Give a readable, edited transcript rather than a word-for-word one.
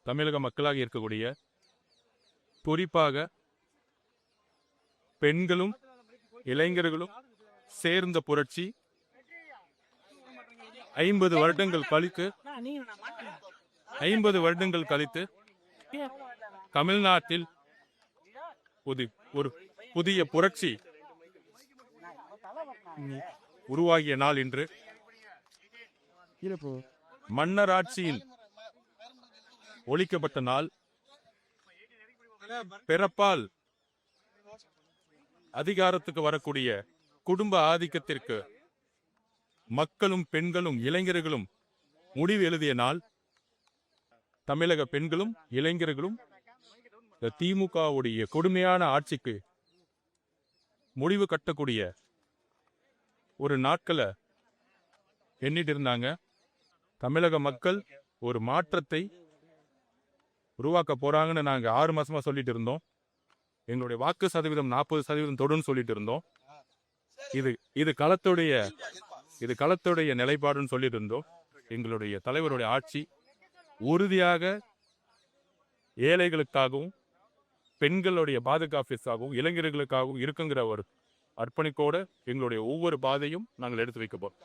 தமிழக மக்களாக இருக்கக்கூடிய குறிப்பாக பெண்களும் இளைஞர்களும் சேர்ந்த புரட்சி 50 வருடங்கள் கழித்து தமிழ்நாட்டில் ஒரு புதிய புரட்சி உருவாகிய நாள் இன்று. மன்னராட்சியில் ஒழிக்கப்பட்ட நாள். பிறப்பால் அதிகாரத்துக்கு வரக்கூடிய குடும்ப ஆதிக்கத்திற்கு மக்களும் பெண்களும் இளைஞர்களும் முடிவு எழுதிய நாள். தமிழக பெண்களும் இளைஞர்களும் திமுகவுடைய கொடுமையான ஆட்சிக்கு முடிவு கட்டக்கூடிய ஒரு நாட்களை எண்ணிட்டு இருந்தாங்க. தமிழக மக்கள் ஒரு மாற்றத்தை உருவாக்க போறாங்கன்னு நாங்கள் 6 மாசமா சொல்லிட்டு இருந்தோம். எங்களுடைய வாக்கு சதவீதம் 40% தொடுன்னு சொல்லிட்டு இருந்தோம். இது களத்துடைய நிலைப்பாடுன்னு சொல்லிட்டு இருந்தோம். எங்களுடைய தலைவருடைய ஆட்சி உறுதியாக ஏழைகளுக்காகவும் பெண்களுடைய பாதுகாப்பிற்காகவும் இளைஞர்களுக்காகவும் இருக்குங்கிற ஒரு அர்ப்பணிப்போடு எங்களுடைய ஒவ்வொரு பாதையும் நாங்கள் எடுத்து வைக்க போறோம்.